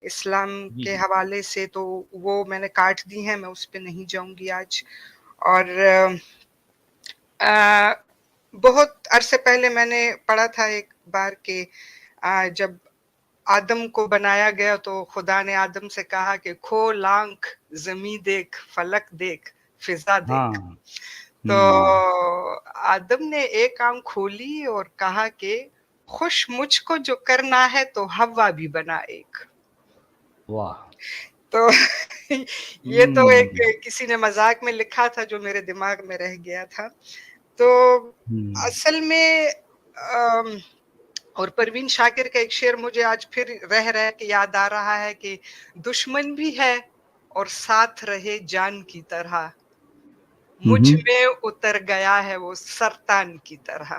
اسلام جی کے جی حوالے سے، تو وہ میں نے کاٹ دی ہیں، میں اس پہ نہیں جاؤں گی آج. اور بہت عرصے پہلے میں نے پڑھا تھا ایک بار کہ جب آدم کو بنایا گیا تو خدا نے آدم سے کہا کہ کھول آنکھ، زمین دیکھ، فلک دیکھ، فضا دیکھ. ہاں تو آدم نے ایک آنکھ کھولی اور کہا کہ خوش مجھ کو جو کرنا ہے تو ہوا بھی بنا ایک. واہ. تو یہ تو ایک کسی نے مذاق میں لکھا تھا جو میرے دماغ میں رہ گیا تھا. تو اصل میں اور پروین شاکر کا ایک شعر مجھے آج پھر رہ کے یاد آ رہا ہے کہ دشمن بھی ہے اور ساتھ رہے جان کی طرح، مجھ میں اتر گیا ہے وہ سرطان کی طرح.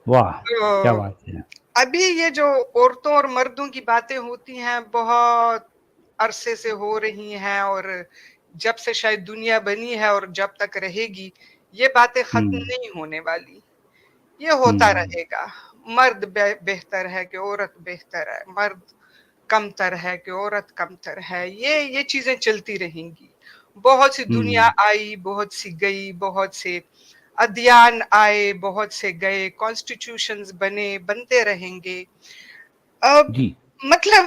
واہ کیا بات ہے. ابھی یہ جو عورتوں اور مردوں کی باتیں ہوتی ہیں بہت عرصے سے ہو رہی ہیں، اور جب سے شاید دنیا بنی ہے اور جب تک رہے گی یہ باتیں ختم نہیں ہونے والی. یہ ہوتا رہے گا. مرد بہتر ہے کہ عورت بہتر ہے، مرد کمتر ہے کہ عورت کمتر ہے، یہ چیزیں چلتی رہیں گی. بہت سی دنیا آئی، بہت سی گئی، بہت سے ادیان آئے، بہت سے گئے، کانسٹیٹیوشنز بنے، بنتے رہیں گے. جی مطلب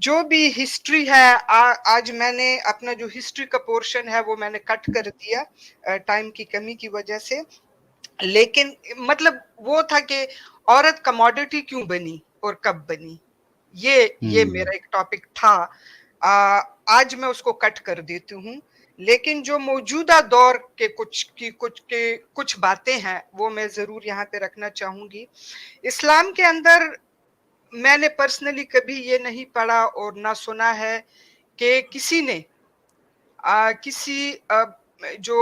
جو بھی ہسٹری ہے، آج میں نے اپنا جو ہسٹری کا پورشن ہے وہ میں نے کٹ کر دیا ٹائم کی کمی کی وجہ سے. لیکن مطلب وہ تھا کہ عورت کموڈٹی کیوں بنی اور کب بنی، یہ میرا ایک ٹاپک تھا. آج میں اس کو کٹ کر دیتی ہوں، لیکن جو موجودہ دور کے کچھ باتیں ہیں وہ میں ضرور یہاں پہ رکھنا چاہوں گی. اسلام کے اندر میں نے پرسنلی کبھی یہ نہیں پڑھا اور نہ سنا ہے کہ کسی نے کسی جو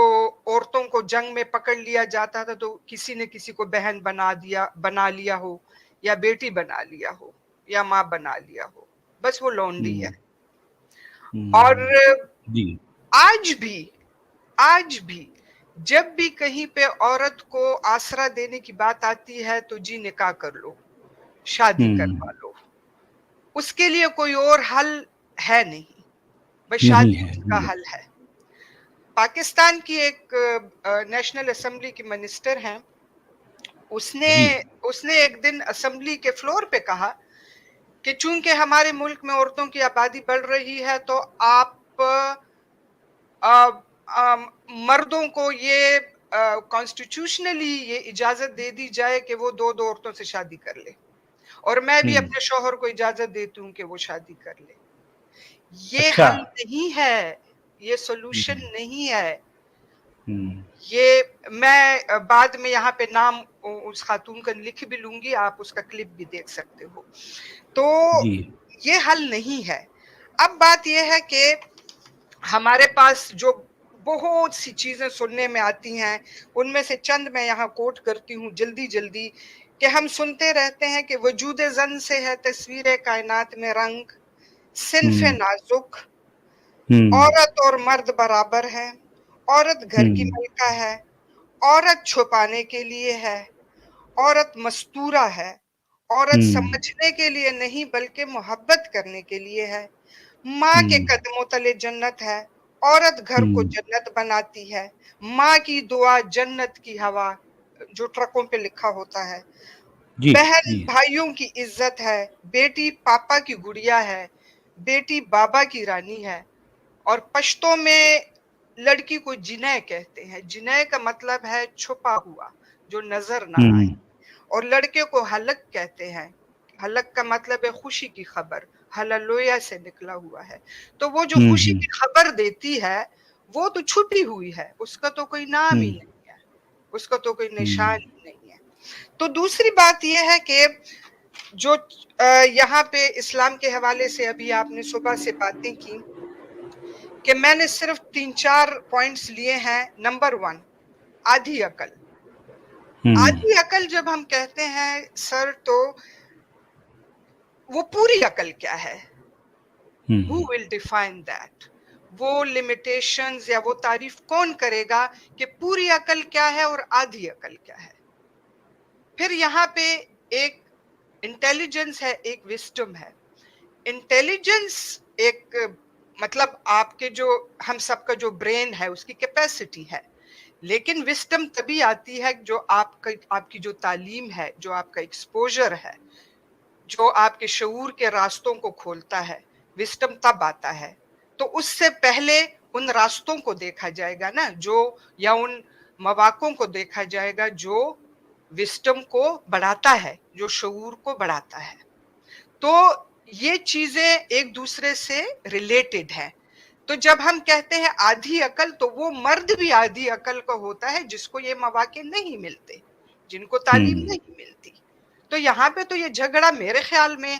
عورتوں کو جنگ میں پکڑ لیا جاتا تھا تو کسی نے کسی کو بہن بنا لیا ہو، یا بیٹی بنا لیا ہو، یا ماں بنا لیا ہو. بس وہ لونڈی ہے. اور آج بھی جب بھی کہیں پہ عورت کو آسرا دینے کی بات آتی ہے تو جی نکاح کر لو، شادی کروا لو. اس کے لیے کوئی اور حل ہے نہیں، بس نہیں شادی ہے. اس کا حل ہے. پاکستان کی ایک نیشنل اسمبلی کی منسٹر ہیں، اس نے ایک دن اسمبلی کے فلور پہ کہا کہ چونکہ ہمارے ملک میں عورتوں کی آبادی بڑھ رہی ہے تو آپ مردوں کو یہ کانسٹیٹیوشنلی یہ اجازت دے دی جائے کہ وہ دو عورتوں سے شادی کر لے، اور میں بھی اپنے شوہر کو اجازت دیتی ہوں کہ وہ شادی کر لے. یہ حل نہیں ہے، یہ سولوشن نہیں ہے. یہ میں بعد میں یہاں پہ نام اس خاتون کا لکھ بھی لوں گی، آپ اس کا کلپ بھی دیکھ سکتے ہو. تو یہ حل نہیں ہے. اب بات یہ ہے کہ ہمارے پاس جو بہت سی چیزیں سننے میں آتی ہیں، ان میں سے چند میں یہاں کوٹ کرتی ہوں جلدی کہ ہم سنتے رہتے ہیں کہ وجود زن سے ہے تصویر کائنات میں رنگ، صنف نازک، عورت اور مرد برابر ہے، عورت گھر کی ملکہ ہے، عورت چھپانے کے لیے ہے، عورت مستورہ ہے، عورت سمجھنے کے لیے نہیں بلکہ محبت کرنے کے لیے ہے، ماں کے قدموں تلے جنت ہے، عورت گھر کو جنت بناتی ہے، ماں کی دعا جنت کی ہوا جو ٹرکوں پہ لکھا ہوتا ہے، بہن بھائیوں کی عزت ہے، بیٹی پاپا کی گڑیا ہے، بیٹی بابا کی رانی ہے. اور پشتوں میں لڑکی کو جنہ کہتے ہیں. جنہ کا مطلب ہے چھپا ہوا جو نظر نہ آئے، اور لڑکے کو حلق کہتے ہیں. حلق کا مطلب ہے خوشی کی خبر، ہللویا سے نکلا ہوا ہے. تو وہ جو خوشی کی خبر دیتی ہے وہ تو چھپی ہوئی ہے، اس کا تو کوئی نام ہی نہیں ہے، اس کا تو کوئی نشان ہی نہیں ہے. تو دوسری بات یہ ہے کہ جو یہاں پہ اسلام کے حوالے سے ابھی آپ نے صبح سے باتیں کی کہ میں نے صرف 3-4 پوائنٹس لیے ہیں. نمبر 1، آدھی عقل. آدھی عقل جب ہم کہتے ہیں سر تو وہ پوری عقل کیا ہے؟ Who will define that؟ وہ لمیٹیشنز یا وہ تعریف کون کرے گا کہ پوری عقل کیا ہے اور آدھی عقل کیا ہے؟ پھر یہاں پہ ایک انٹیلیجنس ہے، ایک وزڈم ہے. इंटेलिजेंस एक मतलब आपके जो हम सबका जो ब्रेन है उसकी कैपेसिटी है, लेकिन विस्डम तभी आती है जो आपकी जो तालीम है, जो आपका एक्सपोजर है, जो आपके शऊर के रास्तों को खोलता है, विस्डम तब आता है। तो उससे पहले उन रास्तों को देखा जाएगा ना, जो या उन मौक़ों को देखा जाएगा जो विस्डम को बढ़ाता है, जो शऊर को बढ़ाता है। तो ये चीजें एक दूसरे से रिलेटेड है। तो जब हम कहते हैं आधी अकल, तो वो मर्द भी आधी अकल का होता है जिसको ये मौके नहीं मिलते, जिनको तालीम नहीं मिलती। तो यहाँ पे तो ये झगड़ा मेरे ख्याल में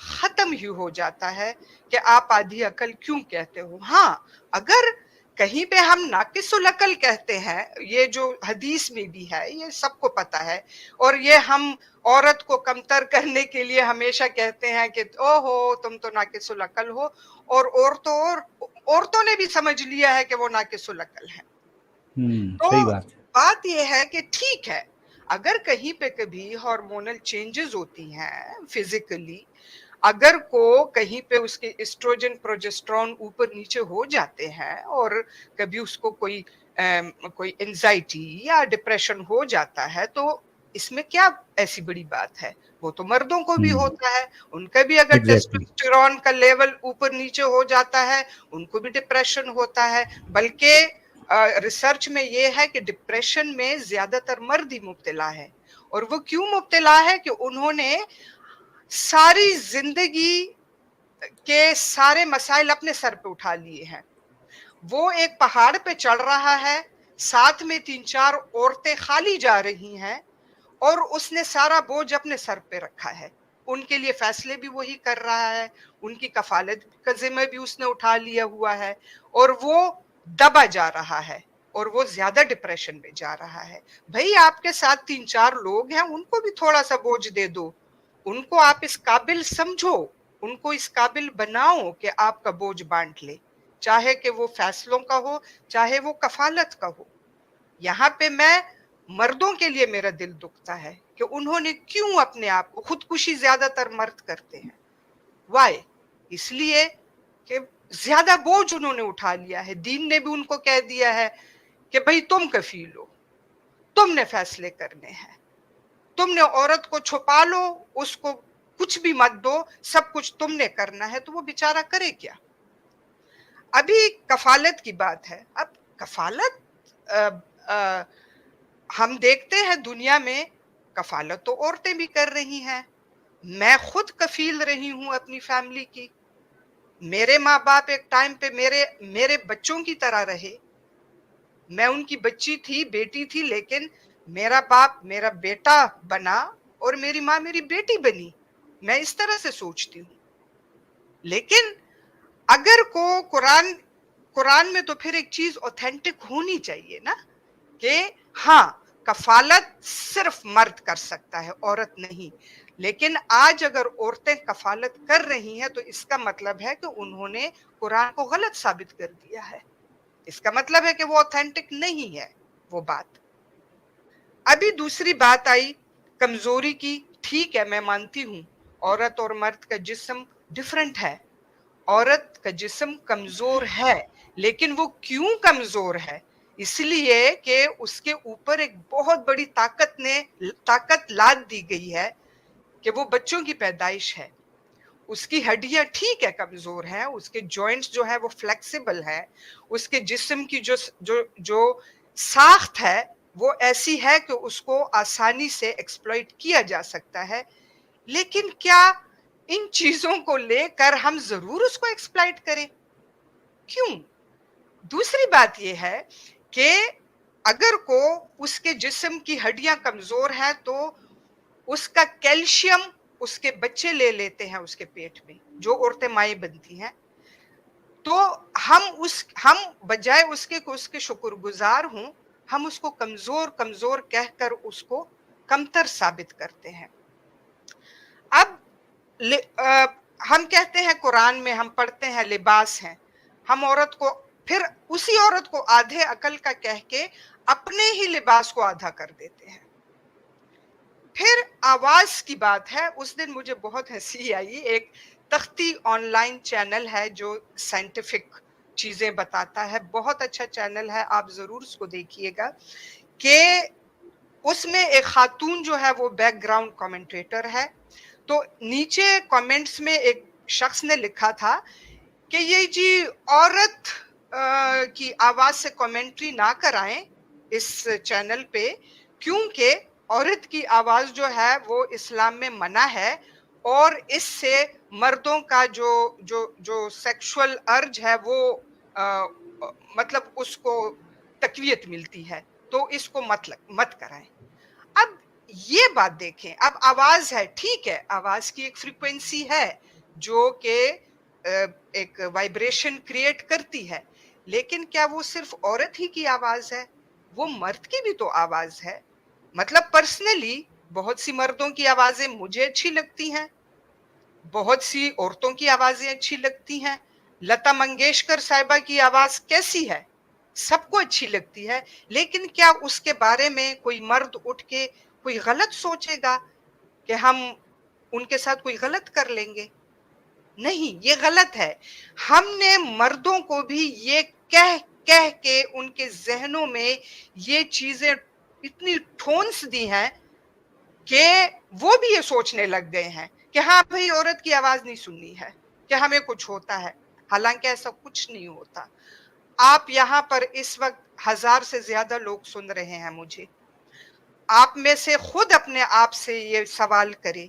खत्म ही हो जाता है कि आप आधी अकल क्यों कहते हो। हाँ, अगर कहीं पे हम नाकिसुल अकल कहते हैं, ये जो हदीस में भी है, ये सबको पता है, और ये हम औरत को कमतर करने के लिए हमेशा कहते हैं कि ओहो तुम तो नाकिसुल अकल हो, और औरतों ने भी समझ लिया है कि वो नाकिसुल अकल है। तो सही बात ये है कि ठीक है, अगर कहीं पे कभी हार्मोनल चेंजेस होती हैं फिजिकली, अगर को कहीं पे उसके एस्ट्रोजन प्रोजेस्टेरोन ऊपर नीचे हो जाते हैं, और कभी उसको कोई एंजाइटी या डिप्रेशन हो जाता है, तो इसमें क्या ऐसी बड़ी बात है। वो तो मर्दों को भी होता है, उनका भी अगर टेस्टोस्टेरोन का लेवल ऊपर नीचे हो जाता है, उनको भी डिप्रेशन होता है। बल्कि रिसर्च में ये है कि डिप्रेशन में ज्यादातर मर्द ही मुब्तला है। और वो क्यों मुब्तला है कि उन्होंने सारी जिंदगी के सारे मसाइल अपने सर पे उठा लिए हैं। वो एक पहाड़ पे चढ़ रहा है, साथ में 3-4 औरतें खाली जा रही हैं, और उसने सारा बोझ अपने सर पे रखा है। उनके लिए फैसले भी वही कर रहा है, उनकी कफालत का जिम्मा भी उसने उठा लिया हुआ है, और वो दबा जा रहा है, और वो ज्यादा डिप्रेशन में जा रहा है। भाई, आपके साथ 3-4 लोग हैं, उनको भी थोड़ा सा बोझ दे दो, उनको आप इस काबिल समझो, उनको इस काबिल बनाओ कि आपका बोझ बांट ले, चाहे कि वो फैसलों का हो, चाहे वो कफालत का हो। यहाँ पे मैं मर्दों के लिए मेरा दिल दुखता है कि उन्होंने क्यों अपने आप को, खुदकुशी ज्यादातर मर्द करते हैं। वाई? इसलिए कि ज्यादा बोझ उन्होंने उठा लिया है। दीन ने भी उनको कह दिया है कि भाई तुम कफील हो, तुमने फैसले करने हैं, तुमने औरत को छुपा लो, उसको कुछ भी मत दो, सब कुछ तुमने करना है। तो वो बेचारा करे क्या। अभी कफालत की बात है। अब कफालत हम देखते हैं दुनिया में कफालत तो औरतें भी कर रही हैं। मैं खुद कफील रही हूं अपनी फैमिली की। मेरे माँ बाप एक टाइम पे मेरे बच्चों की तरह रहे। मैं उनकी बच्ची थी, बेटी थी, लेकिन मेरा बाप मेरा बेटा बना और मेरी माँ मेरी बेटी बनी। मैं इस तरह से सोचती हूँ। लेकिन अगर को कुरान में तो फिर एक चीज ऑथेंटिक होनी चाहिए ना, कि हाँ, कफालत सिर्फ मर्द कर सकता है, औरत नहीं। लेकिन आज अगर औरतें कफालत कर रही हैं, तो इसका मतलब है कि उन्होंने कुरान को गलत साबित कर दिया है। इसका मतलब है कि वो ऑथेंटिक नहीं है वो बात। अभी दूसरी बात आई कमजोरी की। ठीक है, मैं मानती हूं औरत और मर्द का जिस्म डिफरेंट है। औरत का जिस्म कमजोर है, लेकिन वो क्यों कमजोर है? इसलिए कि उसके ऊपर एक बहुत बड़ी ताकत लाद दी गई है कि वो बच्चों की पैदाइश है। उसकी हड्डियां ठीक है कमजोर हैं, उसके जॉइंट्स जो है वो फ्लेक्सिबल है, उसके जिस्म की जो जो जो साख्त है वो ऐसी है कि उसको आसानी से एक्सप्लॉइट किया जा सकता है। लेकिन क्या इन चीजों को लेकर हम जरूर उसको एक्सप्लॉइट करें? क्यों? दूसरी बात यह है कि अगर को उसके जिस्म की हड्डियां कमजोर हैं, तो उसका कैल्शियम उसके बच्चे ले लेते हैं उसके पेट में, जो औरतें माएँ बनती हैं। तो हम बजाय उसके को उसके शुक्रगुजार हों, हम उसको कमजोर कहकर उसको कमतर साबित करते हैं। अब हम कहते हैं कुरान में हम पढ़ते हैं लिबास है। हम औरत को फिर उसी औरत को आधे अकल का कह के अपने ही लिबास को आधा कर देते हैं। फिर आवाज की बात है। उस दिन मुझे बहुत हंसी आई। एक तख्ती ऑनलाइन चैनल है जो साइंटिफिक चीजें बताता है, बहुत अच्छा चैनल है, आप जरूर उसको देखिएगा। कि उसमें एक खातून जो है वो बैकग्राउंड कमेंटेटर है, तो नीचे कमेंट्स में एक शख्स ने लिखा था कि ये जी औरत की आवाज से कमेंट्री ना कराएं इस चैनल पे, क्योंकि औरत की आवाज जो है वो इस्लाम में मना है और इससे मर्दों का जो जो जो सेक्सुअल अर्ज है वो अ, मतलब उसको तकवीयत मिलती है, तो इसको मत कराएं। अब ये बात देखें, अब आवाज है, ठीक है, आवाज की एक फ्रीक्वेंसी है जो कि एक वाइब्रेशन क्रिएट करती है, लेकिन क्या वो सिर्फ औरत ही की आवाज है? वो मर्द की भी तो आवाज है। मतलब पर्सनली बहुत सी मर्दों की आवाजें मुझे अच्छी लगती हैं, बहुत सी औरतों की आवाजें अच्छी लगती हैं। लता मंगेशकर साहिबा की आवाज कैसी है? सबको अच्छी लगती है, लेकिन क्या उसके बारे में कोई मर्द उठ के कोई गलत सोचेगा कि हम उनके साथ कोई गलत कर लेंगे? नहीं, ये गलत है। हमने मर्दों को भी ये कह कह के उनके ज़हनों में ये चीज़ें इतनी ठोंस दी हैं कि वो भी ये सोचने लग गए हैं कि हाँ भाई, औरत की आवाज़ नहीं सुननी है, कि हमें कुछ होता है। हालाँकि ऐसा कुछ नहीं होता। आप यहाँ पर इस वक़्त 1000 से ज़्यादा लोग सुन रहे हैं मुझे। आप में से खुद अपने आप से ये सवाल करें,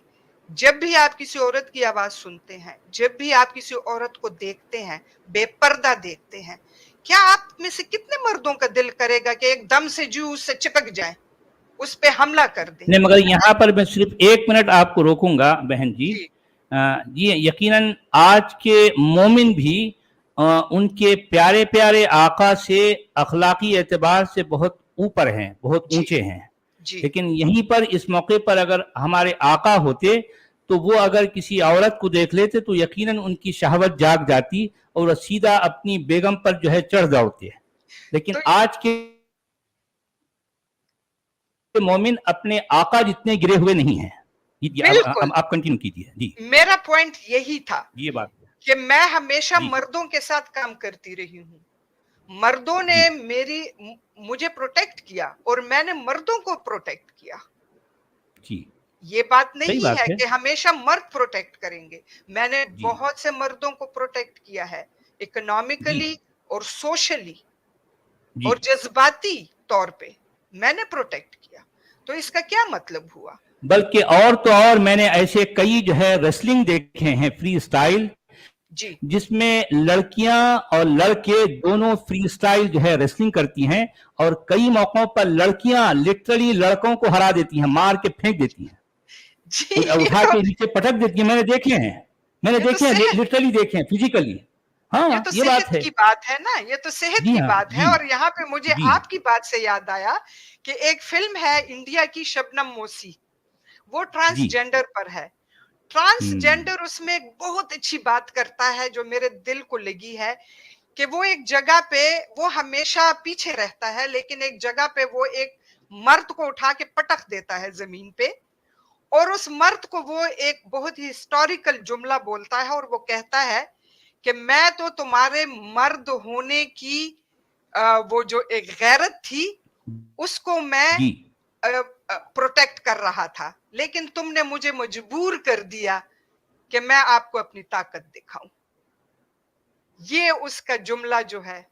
जब भी आप किसी औरत की आवाज सुनते हैं, जब भी आप किसी औरत को देखते हैं, बेपर्दा देखते हैं, क्या आप में से कितने मर्दों का दिल करेगा कि एकदम से जी उससे चिपक जाए, उस पे हमला कर दें? नहीं, मगर यहाँ पर मैं सिर्फ 1 मिनट आपको रोकूंगा बहन जी। जी, जी, यकीनन आज के मोमिन भी उनके प्यारे प्यारे आका से अखलाकी एतबार से बहुत ऊपर हैं, बहुत जी, ऊंचे हैं। जी, लेकिन यहीं पर इस मौके पर अगर हमारे आका होते तो वो अगर किसी औरत को देख लेते तो यकीनन उनकी शहवत जाग जाती और वो सीधा अपनी बेगम पर जो है चढ़ दौड़ते। लेकिन तो आज के मोमिन अपने आका जितने गिरे हुए नहीं हैं। जी, बिल्कुल, अब आप कंटिन्यू कीजिए जी। मेरा पॉइंट यही था ये बात है। कि मैं हमेशा जी मर्दों के साथ काम करती रही हूँ। मर्दों ने जी मुझे प्रोटेक्ट किया और मैंने मर्दों को प्रोटेक्ट किया। जी, ये बात सही नहीं बात है है। कि हमेशा मर्द प्रोटेक्ट करेंगे। मैंने जी बहुत से मर्दों को प्रोटेक्ट किया है, जी इकोनॉमिकली और सोशली जी, और जज्बाती तौर पे मैंने प्रोटेक्ट किया। तो इसका क्या मतलब हुआ? बल्कि और तो और मैंने ऐसे कई जो है रेसलिंग देखे हैं फ्री स्टाइल, जी, जिसमें लड़कियां और लड़के दोनों फ्री स्टाइल जो है रेसलिंग करती हैं और कई मौकों पर लड़कियां लिटरली लड़कों को हरा देती हैं, मार के फेंक देती हैं, जी, उठा के नीचे पटक देती हैं। मैंने ये तो देखे हैं, सेहत लिटरली देखे हैं, फिजिकली। ये हाँ, तो ये बात सेहत है। की बात है ना, ये तो सेहत जी की हाँ, बात है। जी और यहाँ पे मुझे जी आपकी बात से याद आया कि एक फिल्म है इंडिया की, शबनम मोसी, वो जी। ट्रांसजेंडर पर है। हम्म। ट्रांसजेंडर उसमें एक बहुत अच्छी बात करता है जो मेरे दिल को लगी है, कि वो एक जगह पे वो हमेशा पीछे रहता है, लेकिन एक जगह पे वो एक मर्द को उठा के पटक देता है जमीन पे, और उस मर्द को वो एक बहुत ही हिस्टोरिकल जुमला बोलता है और वो कहता है कि मैं तो तुम्हारे मर्द होने की वो जो एक गैरत थी उसको मैं जी प्रोटेक्ट कर रहा था, लेकिन तुमने मुझे मजबूर कर दिया कि मैं आपको अपनी ताकत दिखाऊं। ये उसका जुमला जो है,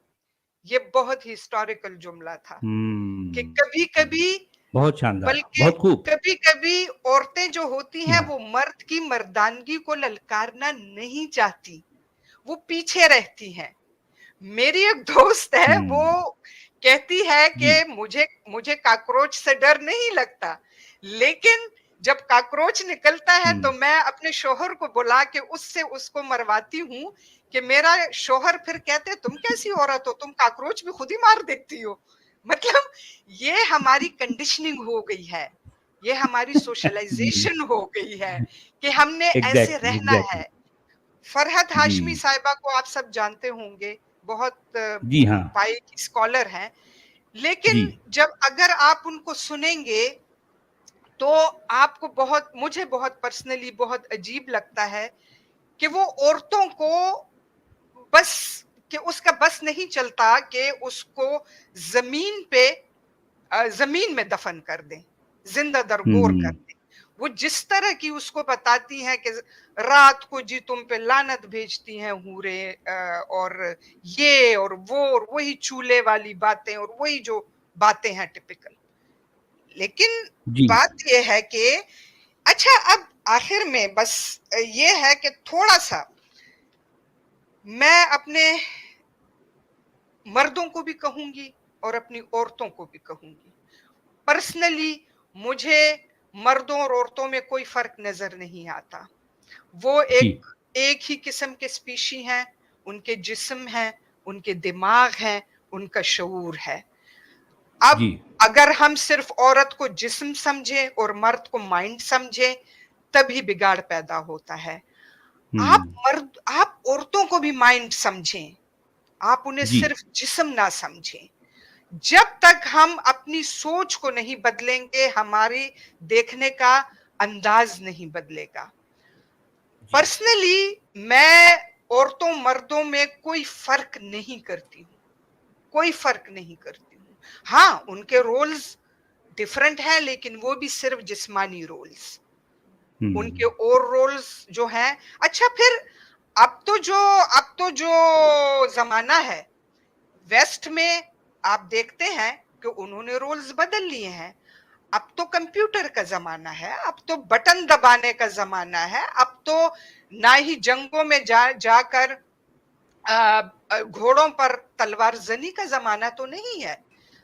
ये बहुत ही हिस्टोरिकल जुमला था कि कभी हम्म, कभी, बहुत शानदार, बल्कि बहुत खूब। कभी कभी औरतें जो होती जी हैं हाँ। वो मर्द की मर्दानगी को ललकारना नहीं चाहती, वो पीछे रहती हैं। मेरी एक दोस्त है, वो हम्म। कहती है जी कि मुझे मुझे कॉकरोच से डर नहीं लगता, लेकिन जब कॉकरोच निकलता है तो हम्म। मैं अपने शौहर को बुला के उससे उसको मरवाती हूँ, कि मेरा शौहर फिर कहते तुम कैसी औरत हो, तुम कॉकरोच भी खुद ही मार देती हो। मतलब ये हमारी कंडीशनिंग हो गई है, ये हमारी जी, सोशलाइजेशन हो गई है कि हमने ऐसे एग्जैक्टली रहना एग्जैक्टली। है। फरहत जी हाशमी साहिबा को आप सब जानते होंगे, बहुत जी हाँ। पाई की स्कॉलर हैं, जी लेकिन जब अगर आप उनको सुनेंगे तो आपको बहुत, मुझे बहुत पर्सनली बहुत अजीब लगता है کہ وہ عورتوں کو بس کہ اس کا بس نہیں چلتا کہ اس کو زمین پہ زمین میں دفن کر دیں, زندہ درگور کر دیں. وہ جس طرح کی اس کو بتاتی ہیں کہ رات کو جی تم پہ لعنت بھیجتی ہیں حورے, اور یہ اور وہ اور وہی چولہے والی باتیں اور وہی جو باتیں ہیں ٹپیکل. لیکن جی بات یہ ہے کہ اچھا اب آخر میں بس یہ ہے کہ تھوڑا سا میں اپنے مردوں کو بھی کہوں گی اور اپنی عورتوں کو بھی کہوں گی, پرسنلی مجھے مردوں اور عورتوں میں کوئی فرق نظر نہیں آتا. وہ جی ایک ہی قسم کے اسپیشی ہیں, ان کے جسم ہیں, ان کے دماغ ہیں, ان کا شعور ہے. اب جی اگر ہم صرف عورت کو جسم سمجھیں اور مرد کو مائنڈ سمجھیں تبھی بگاڑ پیدا ہوتا ہے. آپ عورتوں کو بھی مائنڈ سمجھیں, آپ انہیں جی صرف جسم نہ سمجھیں. جب تک ہم اپنی سوچ کو نہیں بدلیں گے ہماری دیکھنے کا انداز نہیں بدلے گا. پرسنلی میں عورتوں مردوں میں کوئی فرق نہیں کرتی ہوں, کوئی فرق نہیں کرتی ہوں. ہاں ان کے رولز ڈیفرنٹ ہیں لیکن وہ بھی صرف جسمانی رولز, ان کے اور رولز جو ہیں. اچھا پھر اب تو جو زمانہ ہے ویسٹ میں آپ دیکھتے ہیں کہ انہوں نے رولز بدل لیے ہیں. اب تو کمپیوٹر کا زمانہ ہے, اب تو بٹن دبانے کا زمانہ ہے, اب تو نہ ہی جنگوں میں جا کر گھوڑوں پر تلوار زنی کا زمانہ تو نہیں ہے.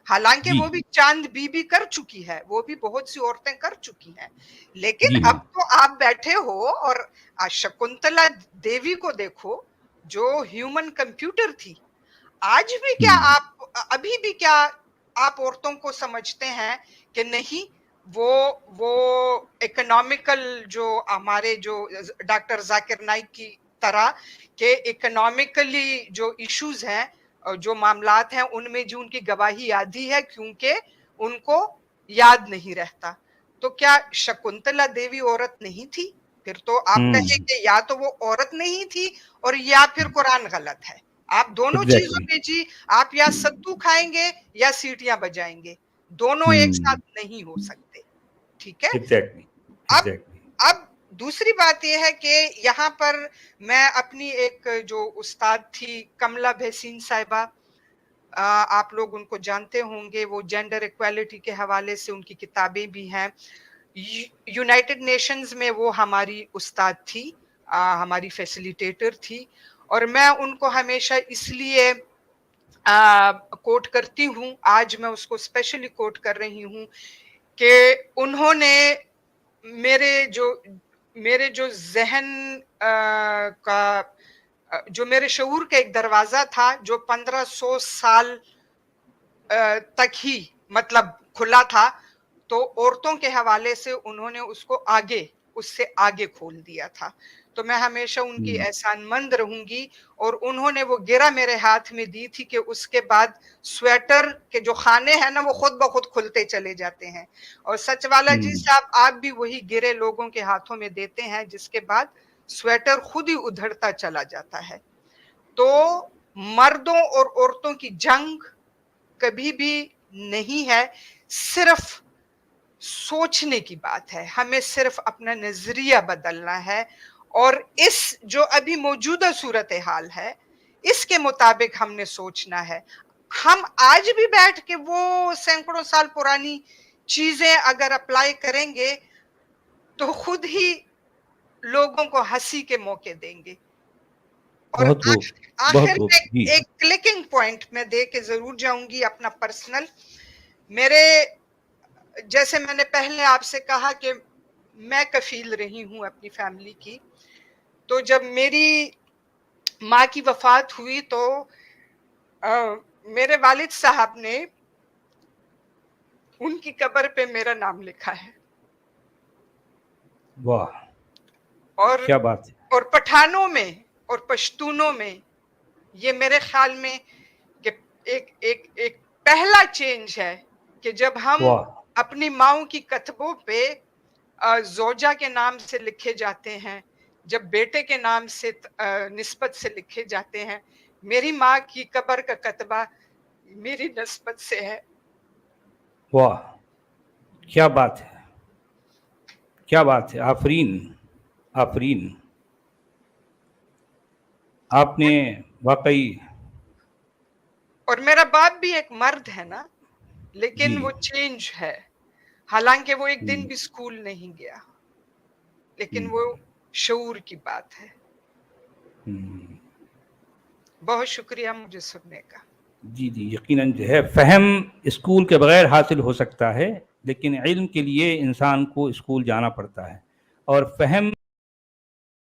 حالانکہ جی وہ بھی چاند بی بی کر چکی ہے, وہ بھی بہت سی عورتیں کر چکی ہیں. لیکن جی اب تو آپ بیٹھے ہو اور شکنتلا دیوی کو دیکھو جو ہیومن کمپیوٹر تھی. آج بھی کیا آپ ابھی بھی کیا آپ عورتوں کو سمجھتے ہیں کہ نہیں وہ اکنامیکل جو ہمارے جو ڈاکٹر ذاکر نائک کی طرح کہ اکنامیکلی جو ایشوز ہیں جو معاملات ہیں ان میں جو ان کی گواہی آدھی ہے کیونکہ ان کو یاد نہیں رہتا. تو کیا شکنتلا دیوی عورت نہیں تھی؟ پھر تو آپ کہیں کہ یا تو وہ عورت نہیں تھی اور یا پھر قرآن غلط ہے. آپ دونوں چیزوں ایگزیکٹلی میں جی آپ یا ستو کھائیں گے یا سیٹیاں بجائیں گے, دونوں ایک ساتھ نہیں ہو سکتے. ٹھیک ہے. ایگزیکٹلی اب ایگزیکٹلی اب دوسری بات یہ ہے کہ یہاں پر میں اپنی ایک جو استاد تھی کملا بھسین صاحبہ, آپ لوگ ان کو جانتے ہوں گے, وہ جینڈر ایکویلٹی کے حوالے سے ان کی کتابیں بھی ہیں. یونائٹڈ نیشنز میں وہ ہماری استاد تھی, ہماری فیسیلیٹیٹر تھی, اور میں ان کو ہمیشہ اس لیے کوٹ کرتی ہوں, آج میں اس کو اسپیشلی کوٹ کر رہی ہوں کہ انہوں نے میرے جو ذہن کا جو میرے شعور کا ایک دروازہ تھا جو 1500 سال تک ہی مطلب کھلا تھا, تو عورتوں کے حوالے سے انہوں نے اس سے آگے کھول دیا تھا. تو میں ہمیشہ ان کی احسان مند رہوں گی, اور انہوں نے وہ گرہ میرے ہاتھ میں دی تھی کہ اس کے بعد سویٹر کے جو خانے ہیں نا وہ خود بخود کھلتے چلے جاتے ہیں, اور سچ والا جی صاحب آپ بھی وہی گرے لوگوں کے ہاتھوں میں دیتے ہیں جس کے بعد سویٹر خود ہی ادھڑتا چلا جاتا ہے. تو مردوں اور عورتوں کی جنگ کبھی بھی نہیں ہے, صرف سوچنے کی بات ہے. ہمیں صرف اپنا نظریہ بدلنا ہے, اور اس جو ابھی موجودہ صورتحال ہے اس کے مطابق ہم نے سوچنا ہے. ہم آج بھی بیٹھ کے وہ سینکڑوں سال پرانی چیزیں اگر اپلائی کریں گے تو خود ہی لوگوں کو ہنسی کے موقع دیں گے. اور آخر بہت میں جی ایک کلکنگ پوائنٹ میں دے کے ضرور جاؤں گی اپنا پرسنل. جیسے میں نے پہلے آپ سے کہا کہ میں کفیل رہی ہوں اپنی فیملی کی, تو جب میری ماں کی وفات ہوئی تو میرے والد صاحب نے ان کی قبر پہ میرا نام لکھا ہے. واہ اور کیا بات ہے. اور پٹھانوں میں اور پشتونوں میں یہ میرے خیال میں کہ ایک پہلا چینج ہے کہ جب ہم واہ اپنی ماؤں کی کتبوں پہ زوجہ کے نام سے لکھے جاتے ہیں, جب بیٹے کے نام سے نسبت سے لکھے جاتے ہیں. میری ماں کی قبر کا کتبہ میری نسبت سے ہے. واہ کیا بات ہے، کیا بات ہے، آفرین آفرین. آپ نے واقعی اور میرا باپ بھی ایک مرد ہے نا، لیکن جی وہ چینج ہے. حالانکہ وہ ایک دن بھی اسکول نہیں گیا، لیکن وہ شعور کی بات ہے. بہت شکریہ مجھے سننے کا. جی جی یقیناً جو ہے فہم اسکول کے بغیر حاصل ہو سکتا ہے، لیکن علم کے لیے انسان کو اسکول جانا پڑتا ہے، اور فہم